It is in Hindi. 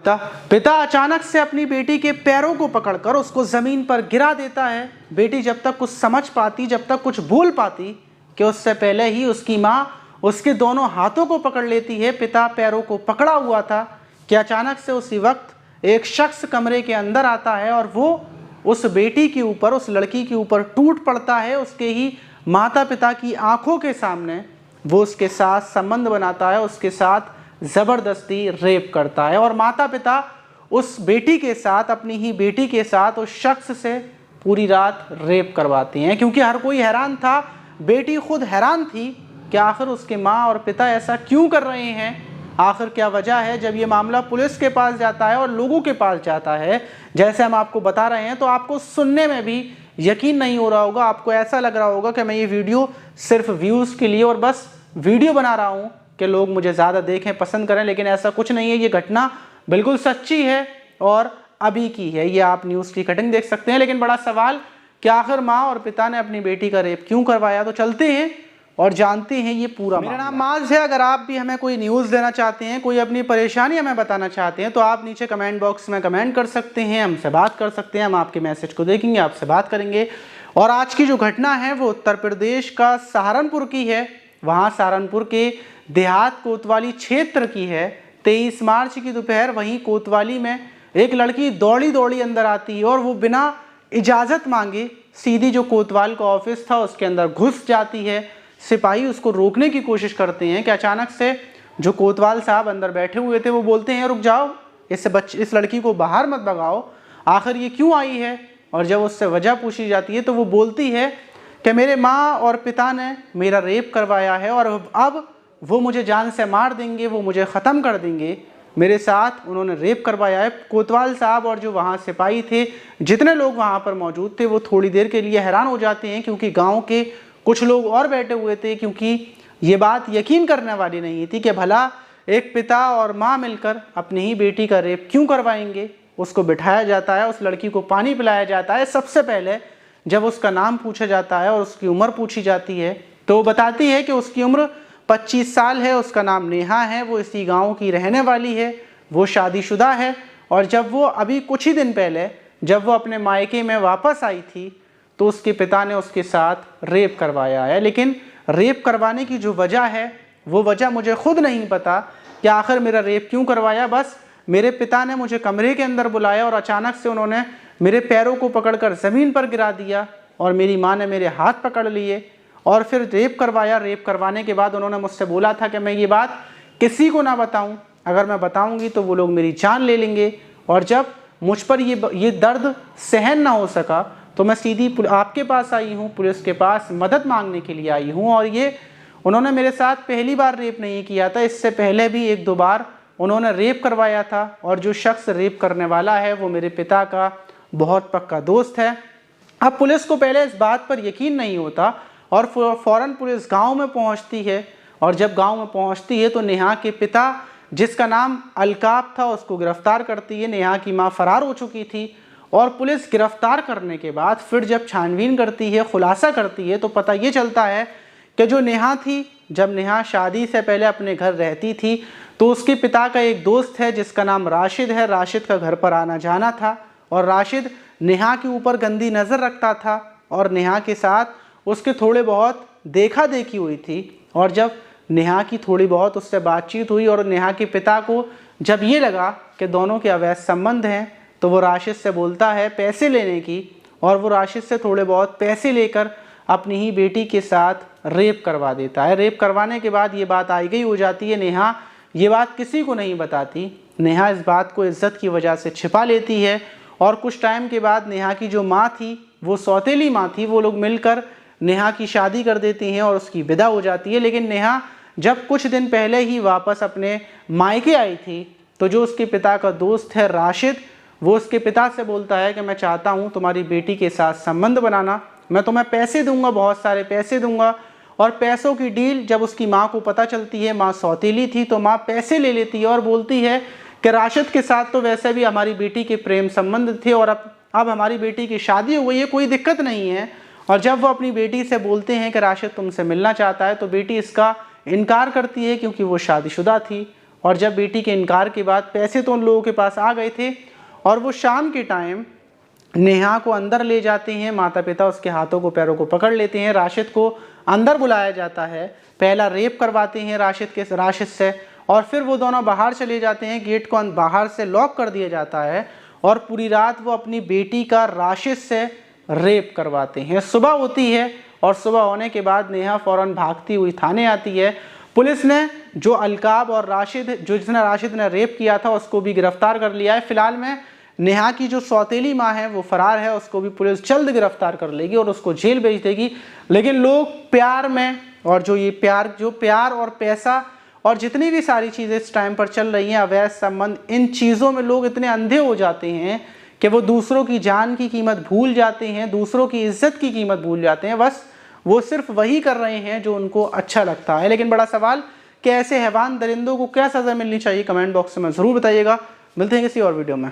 पिता अचानक से अपनी बेटी के पैरों को पकड़कर उसको जमीन पर गिरा देता है। बेटी जब तक कुछ समझ पाती, जब तक कुछ बोल पाती कि उससे पहले ही उसकी माँ उसके दोनों हाथों को पकड़ लेती है। पिता पैरों को पकड़ा हुआ था कि अचानक से उसी वक्त एक शख्स कमरे के अंदर आता है और वो उस बेटी के ऊपर, उस लड़की के ऊपर टूट पड़ता है। उसके ही माता पिता की आंखों के सामने वो उसके साथ संबंध बनाता है, उसके साथ ज़बरदस्ती रेप करता है। और माता पिता उस बेटी के साथ, अपनी ही बेटी के साथ उस शख्स से पूरी रात रेप करवाते हैं। क्योंकि हर कोई हैरान था, बेटी खुद हैरान थी कि आखिर उसके माँ और पिता ऐसा क्यों कर रहे हैं, आखिर क्या वजह है। जब ये मामला पुलिस के पास जाता है और लोगों के पास जाता है, जैसे हम आपको बता रहे हैं, तो आपको सुनने में भी यकीन नहीं हो रहा होगा। आपको ऐसा लग रहा होगा कि मैं ये वीडियो सिर्फ व्यूज़ के लिए और बस वीडियो बना रहा हूँ कि लोग मुझे ज़्यादा देखें, पसंद करें, लेकिन ऐसा कुछ नहीं है। ये घटना बिल्कुल सच्ची है और अभी की है। ये आप न्यूज़ की कटिंग देख सकते हैं। लेकिन बड़ा सवाल कि आखिर माँ और पिता ने अपनी बेटी का रेप क्यों करवाया, तो चलते हैं और जानते हैं ये पूरा। मेरा नाम माज है। अगर आप भी हमें कोई न्यूज़ देना चाहते हैं, कोई अपनी परेशानी हमें बताना चाहते हैं, तो आप नीचे कमेंट बॉक्स में कमेंट कर सकते हैं, हमसे बात कर सकते हैं। हम आपके मैसेज को देखेंगे, आपसे बात करेंगे। और आज की जो घटना है वो उत्तर प्रदेश का सहारनपुर की है। वहाँ सहारनपुर के देहात कोतवाली क्षेत्र की है। 23 मार्च की दोपहर वहीं कोतवाली में एक लड़की दौड़ी दौड़ी अंदर आती है और वो बिना इजाज़त मांगे सीधी जो कोतवाल का ऑफिस था उसके अंदर घुस जाती है। सिपाही उसको रोकने की कोशिश करते हैं कि अचानक से जो कोतवाल साहब अंदर बैठे हुए थे वो बोलते हैं, रुक जाओ, इस लड़की को बाहर मत भगाओ, आखिर ये क्यों आई है। और जब उससे वजह पूछी जाती है तो वो बोलती है कि मेरे माँ और पिता ने मेरा रेप करवाया है और अब वो मुझे जान से मार देंगे, वो मुझे ख़त्म कर देंगे, मेरे साथ उन्होंने रेप करवाया है। कोतवाल साहब और जो वहाँ सिपाही थे, जितने लोग वहाँ पर मौजूद थे, वो थोड़ी देर के लिए हैरान हो जाते हैं क्योंकि गांव के कुछ लोग और बैठे हुए थे। क्योंकि ये बात यकीन करने वाली नहीं थी कि भला एक पिता और माँ मिलकर अपनी ही बेटी का रेप क्यों करवाएंगे। उसको बिठाया जाता है, उस लड़की को पानी पिलाया जाता है। सबसे पहले जब उसका नाम पूछा जाता है और उसकी उम्र पूछी जाती है तो वो बताती है कि उसकी उम्र 25 साल है, उसका नाम नेहा है, वो इसी गांव की रहने वाली है, वो शादीशुदा है। और जब वो अभी कुछ ही दिन पहले जब वो अपने मायके में वापस आई थी तो उसके पिता ने उसके साथ रेप करवाया है। लेकिन रेप करवाने की जो वजह है वो वजह मुझे खुद नहीं पता कि आखिर मेरा रेप क्यों करवाया। बस मेरे पिता ने मुझे कमरे के अंदर बुलाया और अचानक से उन्होंने मेरे पैरों को पकड़कर ज़मीन पर गिरा दिया और मेरी माँ ने मेरे हाथ पकड़ लिए और फिर रेप करवाया। रेप करवाने के बाद उन्होंने मुझसे बोला था कि मैं ये बात किसी को ना बताऊं, अगर मैं बताऊंगी तो वो लोग मेरी जान ले लेंगे। और जब मुझ पर ये दर्द सहन ना हो सका तो मैं सीधी आपके पास आई हूँ, पुलिस के पास मदद मांगने के लिए आई हूँ। और ये उन्होंने मेरे साथ पहली बार रेप नहीं किया था, इससे पहले भी 1-2 बार उन्होंने रेप करवाया था। और जो शख्स रेप करने वाला है वो मेरे पिता का बहुत पक्का दोस्त है। अब पुलिस को पहले इस बात पर यकीन नहीं होता और फ़ौरन पुलिस गांव में पहुंचती है। और जब गांव में पहुंचती है तो नेहा के पिता, जिसका नाम अलकाप था, उसको गिरफ्तार करती है। नेहा की मां फरार हो चुकी थी और पुलिस गिरफ्तार करने के बाद फिर जब छानबीन करती है, खुलासा करती है, तो पता ये चलता है कि जो नेहा थी, जब नेहा शादी से पहले अपने घर रहती थी तो उसके पिता का एक दोस्त है जिसका नाम राशिद है। राशिद का घर पर आना जाना था और राशिद नेहा के ऊपर गंदी नज़र रखता था और नेहा के साथ उसके थोड़े बहुत देखा देखी हुई थी। और जब नेहा की थोड़ी बहुत उससे बातचीत हुई और नेहा के पिता को जब ये लगा कि दोनों के अवैध संबंध हैं तो वो राशिद से बोलता है पैसे लेने की और वो राशिद से थोड़े बहुत पैसे लेकर अपनी ही बेटी के साथ रेप करवा देता है। रेप करवाने के बाद ये बात आई गई हो जाती है। नेहा ये बात किसी को नहीं बताती। नेहा इस बात को इज्जत की वजह से छिपा लेती है और कुछ टाइम के बाद नेहा की जो माँ थी, वो सौतेली माँ थी, वो लोग मिलकर नेहा की शादी कर देती हैं और उसकी विदा हो जाती है। लेकिन नेहा जब कुछ दिन पहले ही वापस अपने मायके आई थी तो जो उसके पिता का दोस्त है राशिद, वो उसके पिता से बोलता है कि मैं चाहता हूँ तुम्हारी बेटी के साथ संबंध बनाना, मैं तुम्हें पैसे दूंगा, बहुत सारे पैसे दूंगा। और पैसों की डील जब उसकी माँ को पता चलती है, माँ सौतेली थी, तो माँ पैसे ले लेती है और बोलती है कि राशिद के साथ तो वैसे भी हमारी बेटी के प्रेम संबंध थे और अब हमारी बेटी की शादी हो गई है, कोई दिक्कत नहीं है। और जब वो अपनी बेटी से बोलते हैं कि राशिद तुमसे मिलना चाहता है तो बेटी इसका इनकार करती है क्योंकि वो शादीशुदा थी और जब बेटी के इनकार के बाद पैसे तो उन लोगों के पास आ गए थे और वो शाम के टाइम नेहा को अंदर ले जाते हैं। माता पिता उसके हाथों को पैरों को पकड़ लेते हैं। राशिद को अंदर बुलाया जाता है, पहला रेप करवाते हैं राशिद से और फिर वो दोनों बाहर चले जाते हैं। गेट को बाहर से लॉक कर दिया जाता है और पूरी रात वो अपनी बेटी का राशिद से रेप करवाते हैं। सुबह होती है और सुबह होने के बाद नेहा फौरन भागती हुई थाने आती है। पुलिस ने जो अलकाब और जिसने राशिद ने रेप किया था उसको भी गिरफ्तार कर लिया है। फिलहाल में नेहा की जो सौतेली माँ है वो फरार है, उसको भी पुलिस जल्द गिरफ्तार कर लेगी और उसको जेल भेज देगी। लेकिन लोग प्यार में और जो प्यार और पैसा और जितनी भी सारी चीज़ें इस टाइम पर चल रही हैं, अवैध संबंध, इन चीज़ों में लोग इतने अंधे हो जाते हैं कि वो दूसरों की जान की कीमत भूल जाते हैं, दूसरों की इज्जत की कीमत भूल जाते हैं। बस वो सिर्फ वही कर रहे हैं जो उनको अच्छा लगता है। लेकिन बड़ा सवाल कि ऐसे हैवान दरिंदों को क्या सज़ा मिलनी चाहिए, कमेंट बॉक्स में ज़रूर बताइएगा। मिलते हैं किसी और वीडियो में।